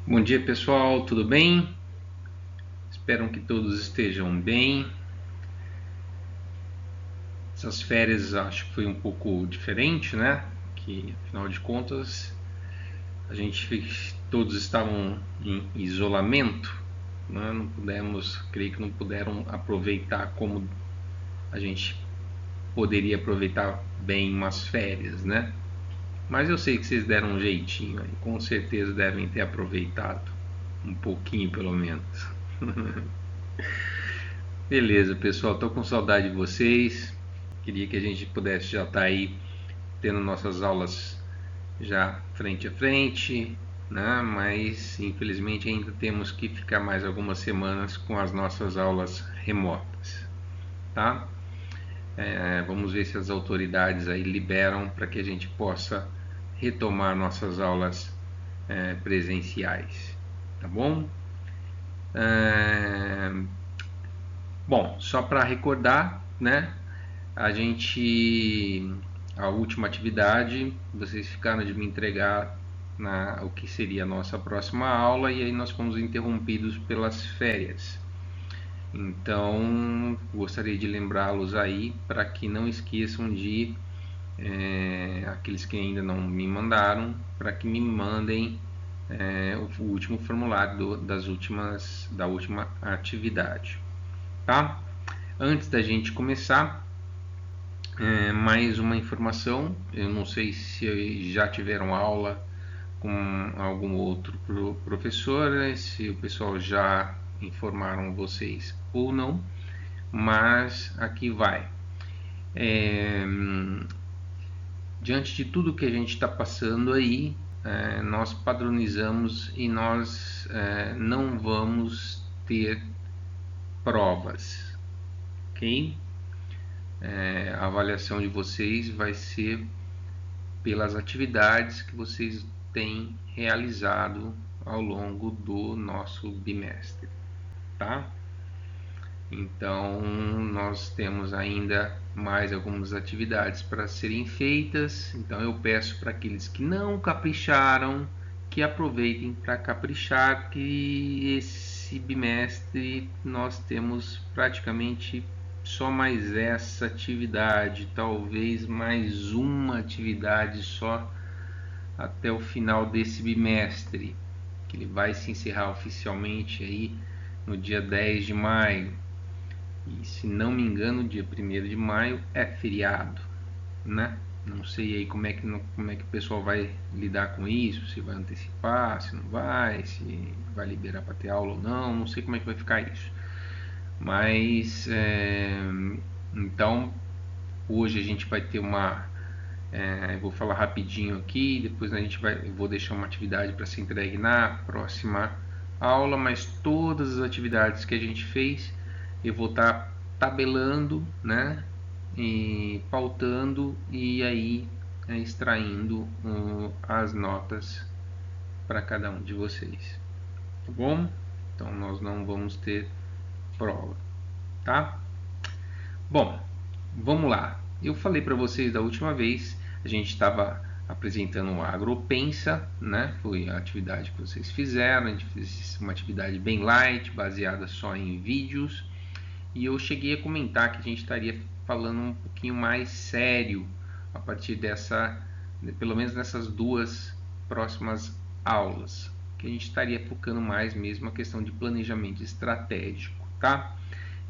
Bom dia pessoal, tudo bem? Espero que todos estejam bem. Essas férias acho que foi um pouco diferente, né? Que afinal de contas todos estavam em isolamento, né? Não pudemos, creio que não puderam aproveitar como a gente poderia aproveitar bem umas férias, né? Mas eu sei que vocês deram um jeitinho aí, com certeza devem ter aproveitado um pouquinho pelo menos. Beleza, pessoal, tô com saudade de vocês. Queria que a gente pudesse já estar aí tendo nossas aulas já frente a frente, né? Mas infelizmente ainda temos que ficar mais algumas semanas com as nossas aulas remotas, tá? Vamos ver se as autoridades aí liberam para que a gente possa retomar nossas aulas presenciais, tá bom? É, Bom, só para recordar, né? A gente, a última atividade, vocês ficaram de me entregar o que seria a nossa próxima aula e aí nós fomos interrompidos pelas férias. Então, gostaria de lembrá-los aí para que não esqueçam de aqueles que ainda não me mandaram, para que me mandem o último formulário da última atividade, tá? Antes da gente começar, mais uma informação, eu não sei se já tiveram aula com algum outro professor, né, se o pessoal já informaram vocês ou não, mas aqui vai. É, Diante de tudo que a gente está passando aí, nós padronizamos e nós não vamos ter provas, ok? A avaliação de vocês vai ser pelas atividades que vocês têm realizado ao longo do nosso bimestre, tá? Então, nós temos ainda mais algumas atividades para serem feitas. Então, eu peço para aqueles que não capricharam que aproveitem para caprichar, que esse bimestre nós temos praticamente só mais essa atividade, talvez mais uma atividade só até o final desse bimestre, que ele vai se encerrar oficialmente aí no dia 10 de maio. E se não me engano, dia 1º de maio é feriado, né? Não sei aí como é que o pessoal vai lidar com isso, se vai antecipar, se não vai, se vai liberar para ter aula ou não, não sei como é que vai ficar isso. Mas então hoje a gente vai ter eu vou falar rapidinho aqui, depois eu vou deixar uma atividade para ser entregue na próxima aula, mas todas as atividades que a gente fez eu vou estar tabelando, né? E pautando e aí extraindo as notas para cada um de vocês, tá bom? Então nós não vamos ter prova, tá? Bom, vamos lá. Eu falei para vocês da última vez, a gente estava apresentando o Agropensa, né? Foi a atividade que vocês fizeram. A gente fez uma atividade bem light, baseada só em vídeos. E eu cheguei a comentar que a gente estaria falando um pouquinho mais sério a partir pelo menos nessas duas próximas aulas, que a gente estaria focando mais mesmo a questão de planejamento estratégico, tá?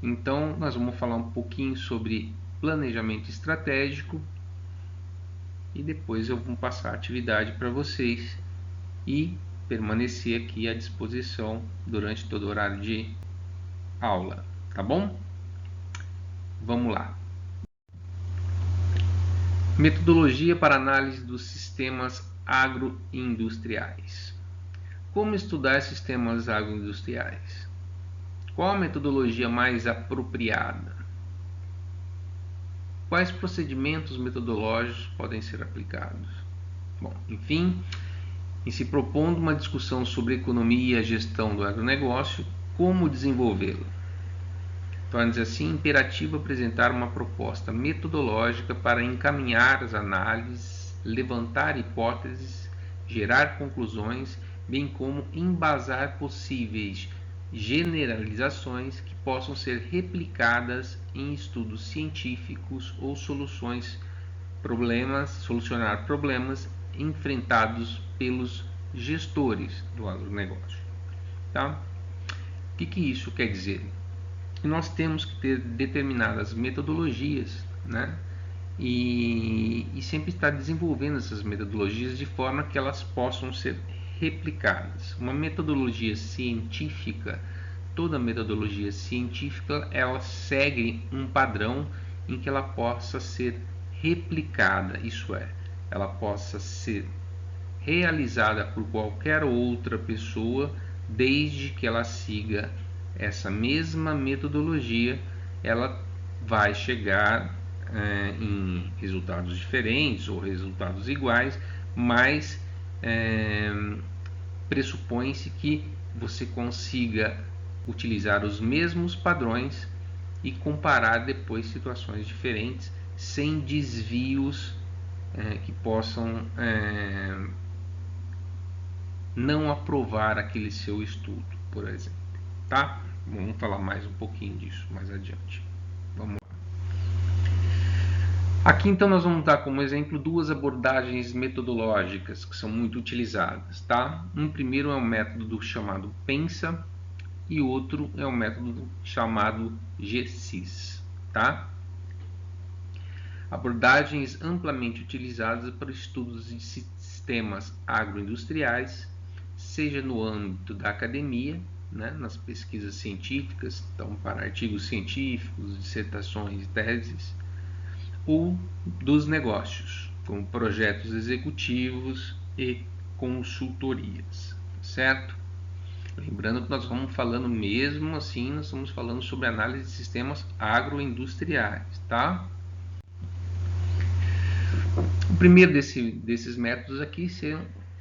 Então, nós vamos falar um pouquinho sobre planejamento estratégico e depois eu vou passar a atividade para vocês e permanecer aqui à disposição durante todo o horário de aula, tá bom? Vamos lá. Metodologia para análise dos sistemas agroindustriais. Como estudar sistemas agroindustriais? Qual a metodologia mais apropriada? Quais procedimentos metodológicos podem ser aplicados? Bom, enfim, em se propondo uma discussão sobre economia e a gestão do agronegócio, como desenvolvê-lo? Torna-se assim imperativo apresentar uma proposta metodológica para encaminhar as análises, levantar hipóteses, gerar conclusões bem como embasar possíveis generalizações que possam ser replicadas em estudos científicos ou solucionar problemas enfrentados pelos gestores do agronegócio. Tá? O que isso quer dizer? Que nós temos que ter determinadas metodologias, né? E sempre estar desenvolvendo essas metodologias de forma que elas possam ser replicadas. Uma metodologia científica, toda metodologia científica, ela segue um padrão em que ela possa ser replicada, isso é, ela possa ser realizada por qualquer outra pessoa, desde que ela siga essa mesma metodologia, ela vai chegar em resultados diferentes ou resultados iguais, mas pressupõe-se que você consiga utilizar os mesmos padrões e comparar depois situações diferentes sem desvios que possam não aprovar aquele seu estudo, por exemplo, tá? Vamos falar mais um pouquinho disso mais adiante. Vamos lá. Aqui então nós vamos dar como exemplo duas abordagens metodológicas que são muito utilizadas, tá? Um primeiro é o método chamado PENSA e outro é o método chamado GSIS, tá? Abordagens amplamente utilizadas para estudos de sistemas agroindustriais, seja no âmbito da academia, né, nas pesquisas científicas, então para artigos científicos, dissertações, teses, ou dos negócios, como projetos executivos e consultorias, certo? Lembrando que nós estamos falando mesmo assim, nós estamos falando sobre análise de sistemas agroindustriais, tá? O primeiro desses métodos aqui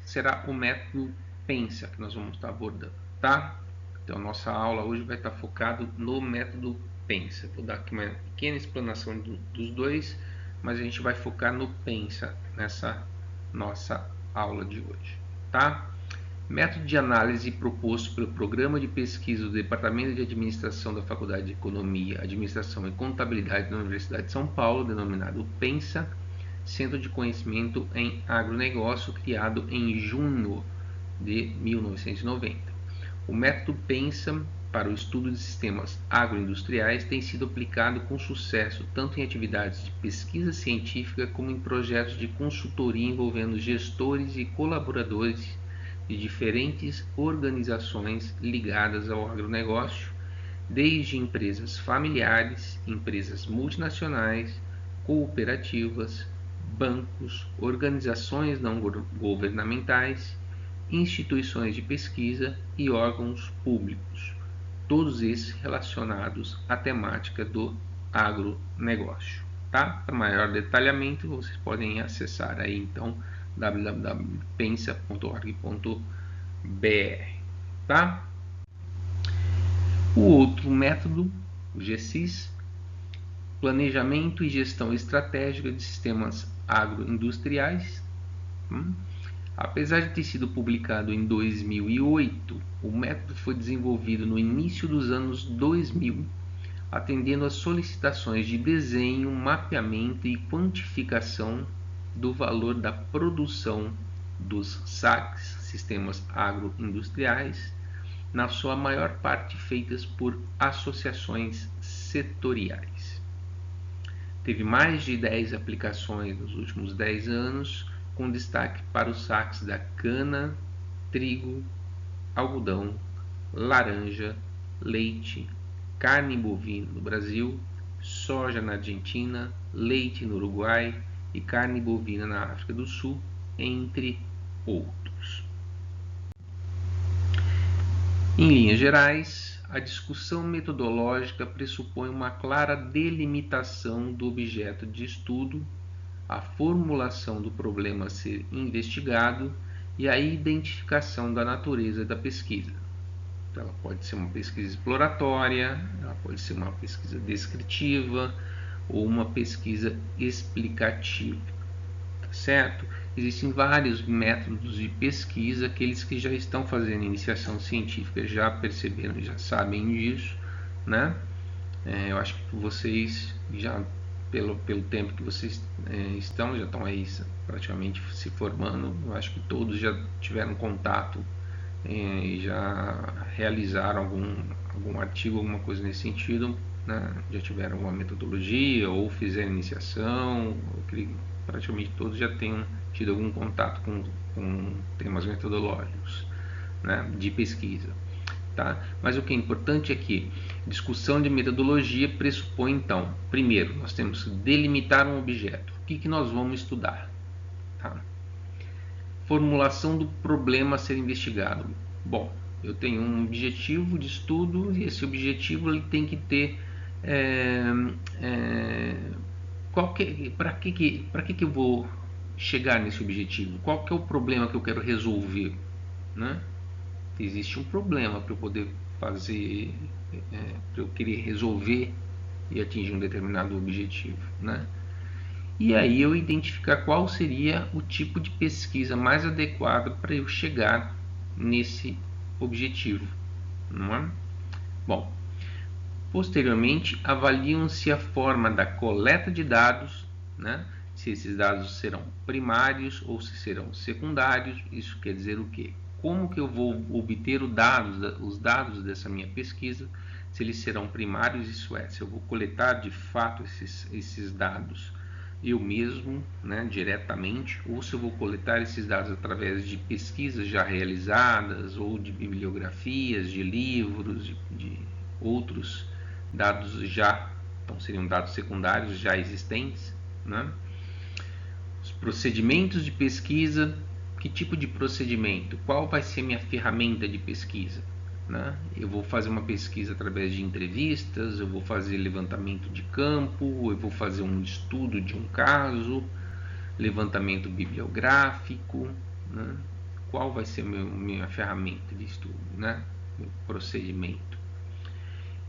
será o método PENSA, que nós vamos estar abordando, tá? Então, nossa aula hoje vai estar focado no método PENSA. Vou dar aqui uma pequena explanação dos dois, mas a gente vai focar no PENSA nessa nossa aula de hoje, tá? Método de análise proposto pelo Programa de Pesquisa do Departamento de Administração da Faculdade de Economia, Administração e Contabilidade da Universidade de São Paulo, denominado PENSA, Centro de Conhecimento em Agronegócio, criado em junho de 1990. O método PENSA para o estudo de sistemas agroindustriais tem sido aplicado com sucesso tanto em atividades de pesquisa científica como em projetos de consultoria envolvendo gestores e colaboradores de diferentes organizações ligadas ao agronegócio, desde empresas familiares, empresas multinacionais, cooperativas, bancos, organizações não governamentais, instituições de pesquisa e órgãos públicos, todos esses relacionados à temática do agronegócio. Tá? Para maior detalhamento, vocês podem acessar aí então www.pensa.org.br. Tá? O outro método, o GSIS, Planejamento e Gestão Estratégica de Sistemas Agroindustriais. Apesar de ter sido publicado em 2008, o método foi desenvolvido no início dos anos 2000, atendendo às solicitações de desenho, mapeamento e quantificação do valor da produção dos SACs, Sistemas Agroindustriais, na sua maior parte feitas por associações setoriais. Teve mais de 10 aplicações nos últimos 10 anos, com destaque para os SACs da cana, trigo, algodão, laranja, leite, carne bovina no Brasil, soja na Argentina, leite no Uruguai e carne bovina na África do Sul, entre outros. Em linhas gerais, a discussão metodológica pressupõe uma clara delimitação do objeto de estudo, a formulação do problema a ser investigado e a identificação da natureza da pesquisa. Ela pode ser uma pesquisa exploratória, ela pode ser uma pesquisa descritiva ou uma pesquisa explicativa, tá certo? existem vários métodos de pesquisa. Aqueles que já estão fazendo iniciação científica já perceberam, já sabem disso, né? Eu acho que vocês já, pelo tempo que vocês já estão aí praticamente se formando, eu acho que todos já tiveram contato e já realizaram algum artigo, alguma coisa nesse sentido, né? Já tiveram uma metodologia ou fizeram iniciação. Eu creio que praticamente todos já tenham tido algum contato com temas metodológicos, né, de pesquisa. Tá? Mas o que é importante é que discussão de metodologia pressupõe, então, primeiro, nós temos que delimitar um objeto. O que nós vamos estudar? Tá? Formulação do problema a ser investigado. Bom, eu tenho um objetivo de estudo e esse objetivo ele tem que ter para que eu vou chegar nesse objetivo? Qual que é o problema que eu quero resolver, né? Existe um problema para eu poder fazer, para eu querer resolver e atingir um determinado objetivo, né? E aí eu identificar qual seria o tipo de pesquisa mais adequado para eu chegar nesse objetivo, não é? Bom, posteriormente avaliam-se a forma da coleta de dados, né? Se esses dados serão primários ou se serão secundários. Isso quer dizer o quê? Como que eu vou obter os dados dessa minha pesquisa? Se eles serão primários, isso é, se eu vou coletar de fato esses dados eu mesmo, né, diretamente, ou se eu vou coletar esses dados através de pesquisas já realizadas ou de bibliografias, de livros, de outros dados já, então seriam dados secundários já existentes, né? Os procedimentos de pesquisa. Que tipo de procedimento? Qual vai ser minha ferramenta de pesquisa? Né? Eu vou fazer uma pesquisa através de entrevistas, eu vou fazer levantamento de campo, eu vou fazer um estudo de um caso, levantamento bibliográfico, né? Qual vai ser minha ferramenta de estudo, né? Meu procedimento?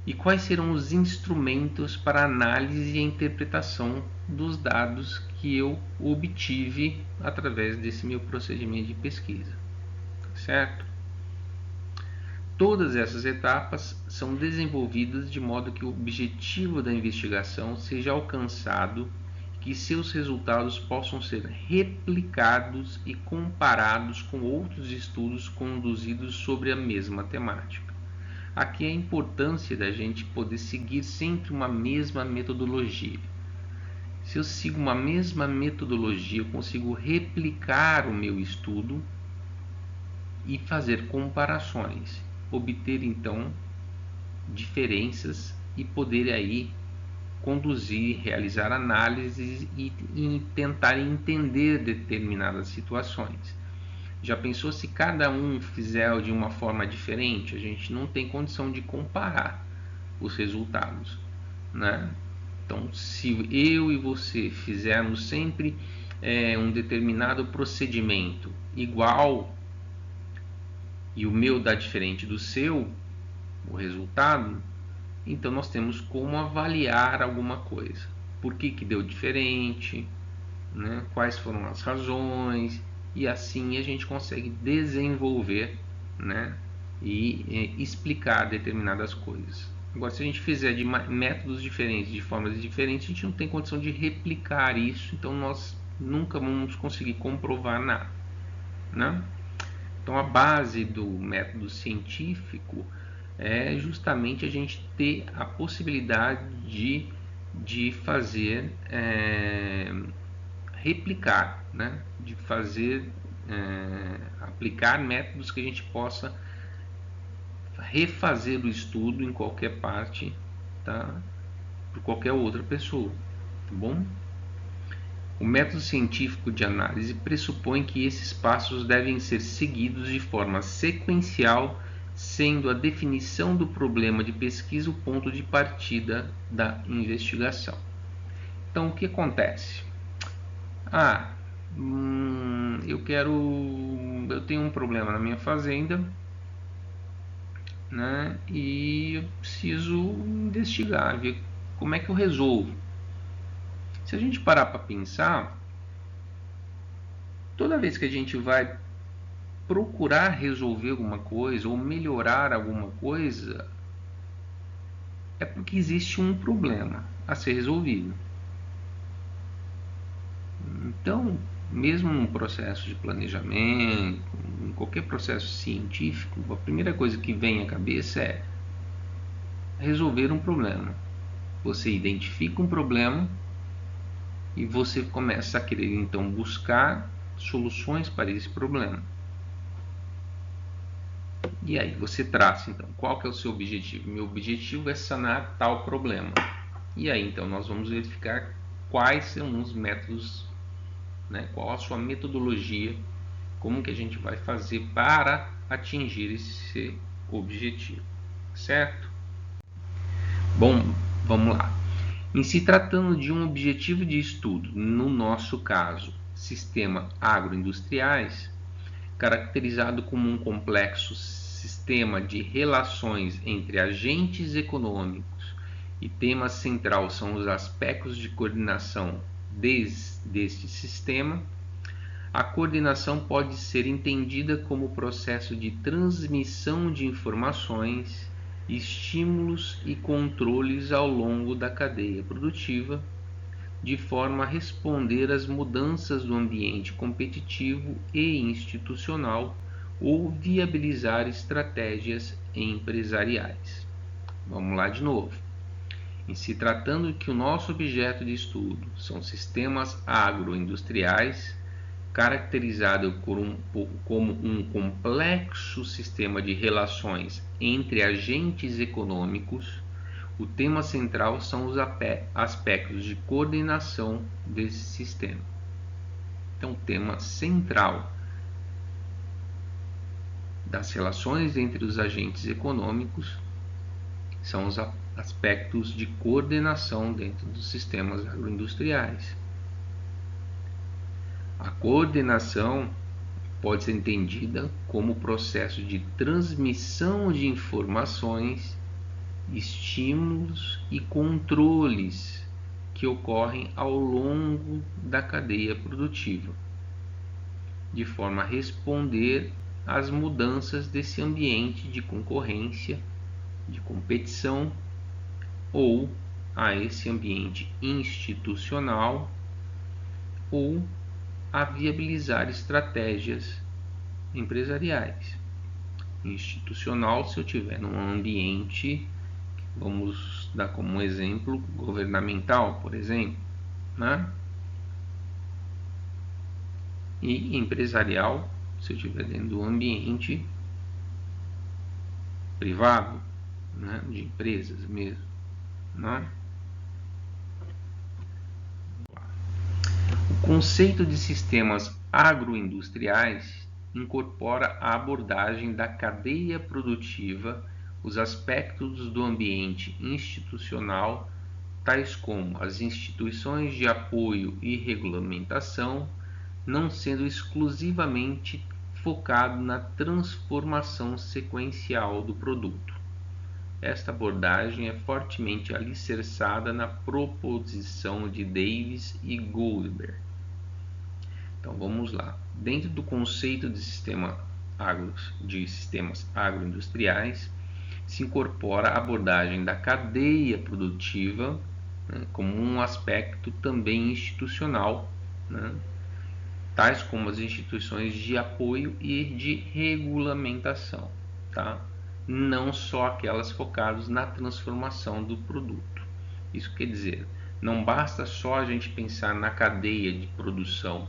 E quais serão os instrumentos para análise e interpretação dos dados que eu obtive através desse meu procedimento de pesquisa, certo? Todas essas etapas são desenvolvidas de modo que o objetivo da investigação seja alcançado e que seus resultados possam ser replicados e comparados com outros estudos conduzidos sobre a mesma temática. Aqui é a importância da gente poder seguir sempre uma mesma metodologia. Se eu sigo uma mesma metodologia, eu consigo replicar o meu estudo e fazer comparações, obter então diferenças e poder aí conduzir, realizar análises e tentar entender determinadas situações. Já pensou se cada um fizer de uma forma diferente? A gente não tem condição de comparar os resultados, né? Então, se eu e você fizermos sempre um determinado procedimento igual e o meu dá diferente do seu, o resultado, então nós temos como avaliar alguma coisa. Por que deu diferente, né? Quais foram as razões, e assim a gente consegue desenvolver, né, e explicar determinadas coisas. Agora, se a gente fizer de métodos diferentes, de formas diferentes, a gente não tem condição de replicar isso, então nós nunca vamos conseguir comprovar nada, né? Então, a base do método científico é justamente a gente ter a possibilidade de fazer replicar, né? De fazer aplicar métodos que a gente possa refazer o estudo em qualquer parte, tá? Por qualquer outra pessoa, tá bom? O método científico de análise pressupõe que esses passos devem ser seguidos de forma sequencial, sendo a definição do problema de pesquisa o ponto de partida da investigação. Então, o que acontece? Eu tenho um problema na minha fazenda, né? E eu preciso investigar, ver como é que eu resolvo. Se a gente parar para pensar, Toda vez que a gente vai procurar resolver alguma coisa ou melhorar alguma coisa, é porque existe um problema a ser resolvido. Então, mesmo num processo de planejamento, em qualquer processo científico, a primeira coisa que vem à cabeça é resolver um problema. Você identifica um problema e você começa a querer então buscar soluções para esse problema. E aí você traça então qual que é o seu objetivo. Meu objetivo é sanar tal problema. E aí então nós vamos verificar quais são os métodos, né? Qual a sua metodologia, como que a gente vai fazer para atingir esse objetivo, certo? Bom, vamos lá. Em se tratando de um objetivo de estudo, no nosso caso, sistema agroindustriais, caracterizado como um complexo sistema de relações entre agentes econômicos e tema central são os aspectos de coordenação deste sistema, a coordenação pode ser entendida como o processo de transmissão de informações, estímulos e controles ao longo da cadeia produtiva, de forma a responder às mudanças do ambiente competitivo e institucional ou viabilizar estratégias empresariais. Vamos lá de novo. Em se tratando que o nosso objeto de estudo são sistemas agroindustriais, caracterizado como um complexo sistema de relações entre agentes econômicos, o tema central são os aspectos de coordenação desse sistema. Então, o tema central das relações entre os agentes econômicos são os aspectos de coordenação dentro dos sistemas agroindustriais. A coordenação pode ser entendida como o processo de transmissão de informações, estímulos e controles que ocorrem ao longo da cadeia produtiva, de forma a responder às mudanças desse ambiente de concorrência, de competição ou a esse ambiente institucional ou a viabilizar estratégias empresariais. Institucional, se eu tiver num ambiente, vamos dar como exemplo, governamental, por exemplo, né? E empresarial, se eu estiver dentro do ambiente privado, né? De empresas mesmo, né? O conceito de sistemas agroindustriais incorpora a abordagem da cadeia produtiva, os aspectos do ambiente institucional, tais como as instituições de apoio e regulamentação, não sendo exclusivamente focado na transformação sequencial do produto. Esta abordagem é fortemente alicerçada na proposição de Davis e Goldberg. Então vamos lá. Dentro do conceito de sistemas agroindustriais, se incorpora a abordagem da cadeia produtiva, né, como um aspecto também institucional, né, tais como as instituições de apoio e de regulamentação, tá? Não só aquelas focadas na transformação do produto. Isso quer dizer, não basta só a gente pensar na cadeia de produção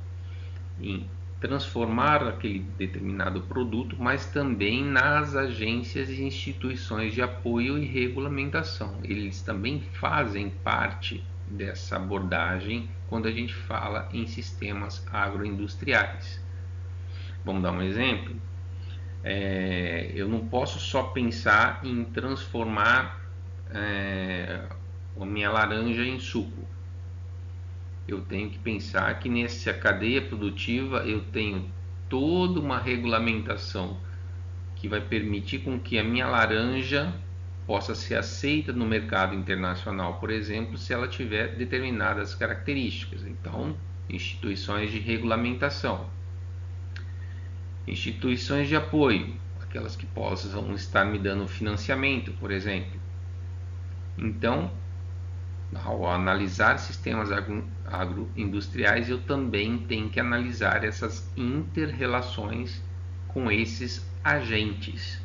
em transformar aquele determinado produto, mas também nas agências e instituições de apoio e regulamentação. Eles também fazem parte dessa abordagem quando a gente fala em sistemas agroindustriais. Vamos dar um exemplo? Eu não posso só pensar em transformar a minha laranja em suco. Eu tenho que pensar que nessa cadeia produtiva eu tenho toda uma regulamentação que vai permitir com que a minha laranja possa ser aceita no mercado internacional, por exemplo, se ela tiver determinadas características. Então, instituições de regulamentação. Instituições de apoio, aquelas que possam estar me dando financiamento, por exemplo. Então, ao analisar sistemas agroindustriais, eu também tenho que analisar essas inter-relações com esses agentes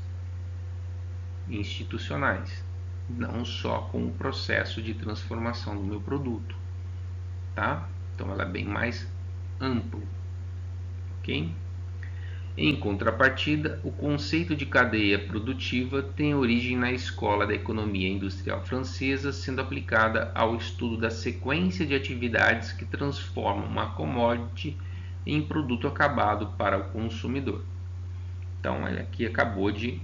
institucionais, não só com o processo de transformação do meu produto, tá? Então ela é bem mais ampla, ok? Em contrapartida, o conceito de cadeia produtiva tem origem na escola da economia industrial francesa, sendo aplicada ao estudo da sequência de atividades que transformam uma commodity em produto acabado para o consumidor. Então, ele aqui acabou de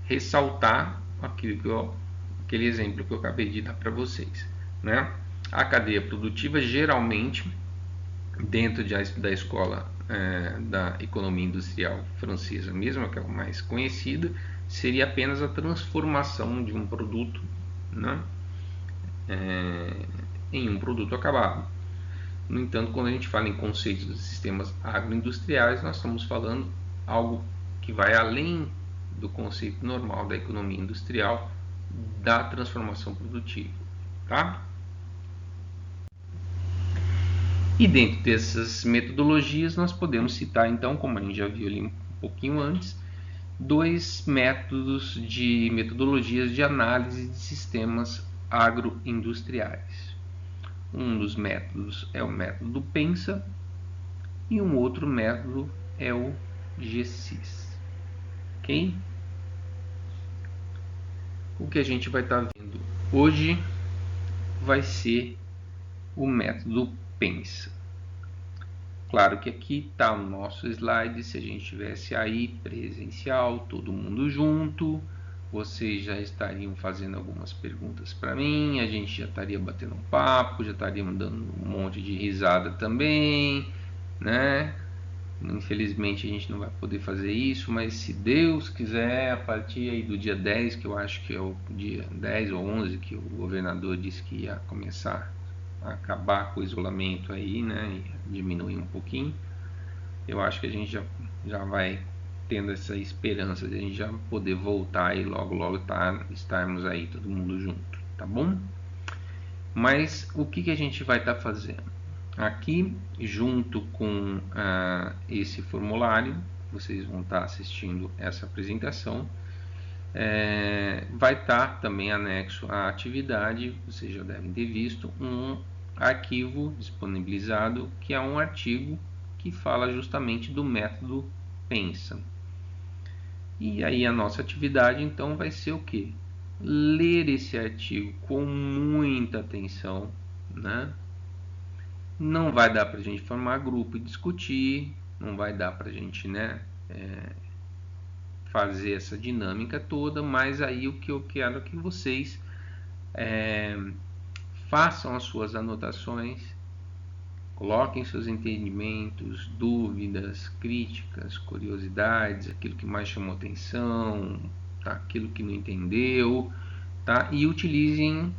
ressaltar aquele exemplo que eu acabei de dar para vocês, né? A cadeia produtiva geralmente dentro da escola da economia industrial francesa, mesmo aquela mais conhecida, seria apenas a transformação de um produto, né, em um produto acabado. No entanto, quando a gente fala em conceitos de sistemas agroindustriais, nós estamos falando algo que vai além do conceito normal da economia industrial, da transformação produtiva, tá? E dentro dessas metodologias nós podemos citar então, como a gente já viu ali um pouquinho antes, dois métodos de metodologias de análise de sistemas agroindustriais. Um dos métodos é o método PENSA e um outro método é o GSIS. Ok? O que a gente vai estar vendo hoje vai ser o método PENSA. Claro que aqui está o nosso slide, se a gente tivesse aí presencial, todo mundo junto, vocês já estariam fazendo algumas perguntas para mim, a gente já estaria batendo um papo, já estaríamos dando um monte de risada também, né? Infelizmente a gente não vai poder fazer isso, mas se Deus quiser, a partir aí do dia 10, que eu acho que é o dia 10 ou 11 que o governador disse que ia começar a acabar com o isolamento aí, né, e diminuir um pouquinho, eu acho que a gente já vai tendo essa esperança de a gente já poder voltar e logo estarmos aí todo mundo junto, tá bom? Mas o que a gente vai estar fazendo? Aqui, junto com esse formulário, vocês vão estar assistindo essa apresentação, vai estar também anexo à atividade, vocês já devem ter visto, um arquivo disponibilizado, que é um artigo que fala justamente do método PENSA. E aí a nossa atividade então vai ser o quê? Ler esse artigo com muita atenção, né? Não vai dar para a gente formar grupo e discutir, não vai dar para a gente, né, fazer essa dinâmica toda, mas aí o que eu quero é que vocês façam as suas anotações, coloquem seus entendimentos, dúvidas, críticas, curiosidades, aquilo que mais chamou atenção, tá? Aquilo que não entendeu, tá? E utilizem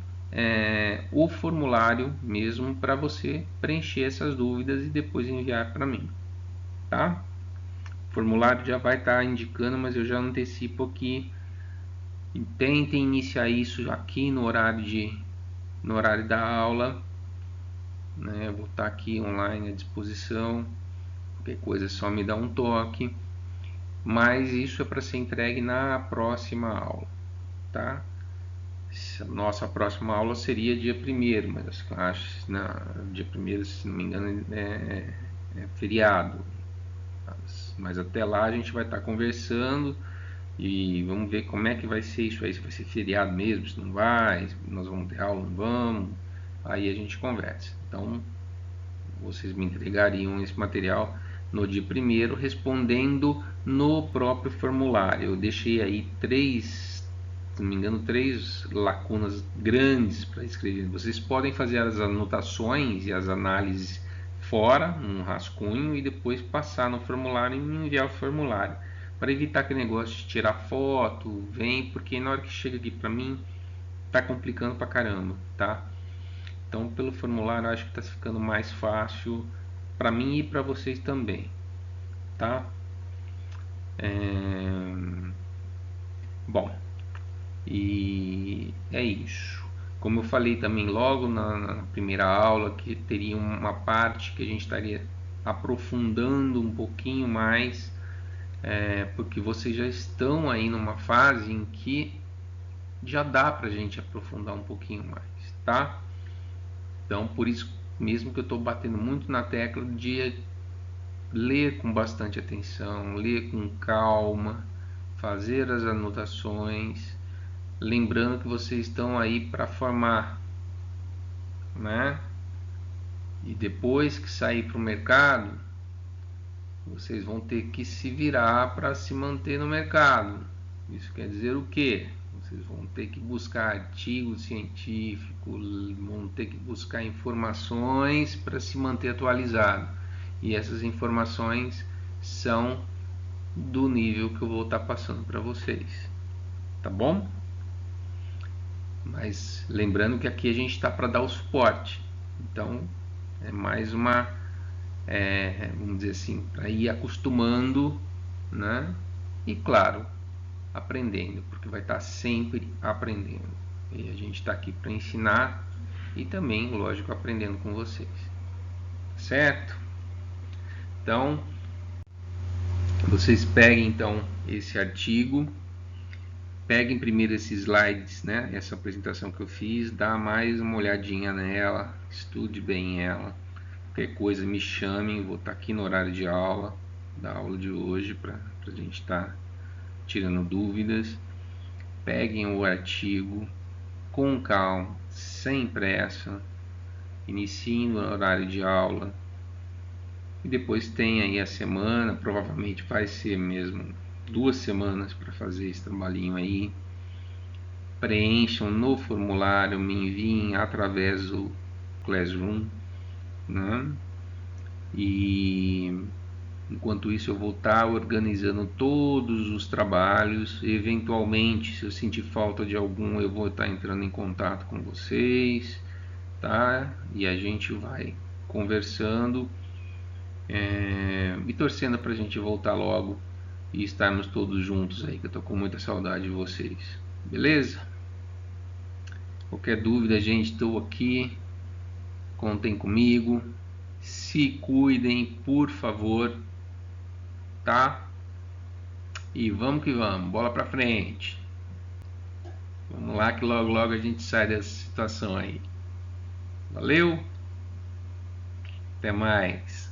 o formulário mesmo para você preencher essas dúvidas e depois enviar para mim, tá? O formulário já vai estar indicando, mas eu já antecipo aqui. Tentem iniciar isso aqui no horário da aula, né? Eu vou estar aqui online à disposição, qualquer coisa é só me dar um toque, mas isso é para ser entregue na próxima aula, tá? Nossa próxima aula seria dia 1º, mas acho que dia 1º, se não me engano, é feriado. Mas até lá a gente vai estar conversando e vamos ver como é que vai ser isso aí, se vai ser feriado mesmo, se não vai, se nós vamos ter aula, não vamos, aí a gente conversa. Então, vocês me entregariam esse material no dia 1º, respondendo no próprio formulário. Eu deixei aí se não me engano, 3 lacunas grandes para escrever. Vocês podem fazer as anotações e as análises fora, num rascunho, e depois passar no formulário e me enviar o formulário. Para evitar aquele negócio de tirar foto, porque na hora que chega aqui para mim, tá complicando pra caramba, tá? Então, pelo formulário, acho que está ficando mais fácil para mim e para vocês também, tá? Bom, e é isso. Como eu falei também logo na primeira aula, que teria uma parte que a gente estaria aprofundando um pouquinho mais, porque vocês já estão aí numa fase em que já dá para a gente aprofundar um pouquinho mais, tá? Então, por isso mesmo que eu estou batendo muito na tecla de ler com bastante atenção, ler com calma, fazer as anotações, lembrando que vocês estão aí para formar, né? E depois que sair para o mercado, vocês vão ter que se virar para se manter no mercado. Isso quer dizer o quê? Vocês vão ter que buscar artigos científicos, vão ter que buscar informações para se manter atualizado. E essas informações são do nível que eu vou estar passando para vocês. Tá bom? Mas lembrando que aqui a gente está para dar o suporte. Então é mais uma, vamos dizer assim, para ir acostumando, né? E claro, aprendendo, porque vai estar sempre aprendendo. E a gente está aqui para ensinar e também, lógico, aprendendo com vocês. Certo? Então, vocês peguem então esse artigo, peguem primeiro esses slides, né? Essa apresentação que eu fiz, dá mais uma olhadinha nela, estude bem ela. Qualquer coisa me chamem, vou estar aqui no horário de aula, da aula de hoje, para a gente estar tirando dúvidas. Peguem o artigo com calma, sem pressa, iniciem no horário de aula e depois tem aí a semana, provavelmente vai ser mesmo 2 semanas para fazer esse trabalhinho aí. Preencham no formulário, me enviem através do Classroom, né? E enquanto isso eu vou estar organizando todos os trabalhos. Eventualmente, se eu sentir falta de algum, eu vou estar entrando em contato com vocês, tá? E a gente vai conversando, e torcendo para a gente voltar logo e estarmos todos juntos aí, que eu estou com muita saudade de vocês. Beleza? Qualquer dúvida, gente, estou aqui. Contem comigo. Se cuidem, por favor, tá? E vamos que vamos, bola pra frente. Vamos lá que logo logo a gente sai dessa situação aí. Valeu? Até mais.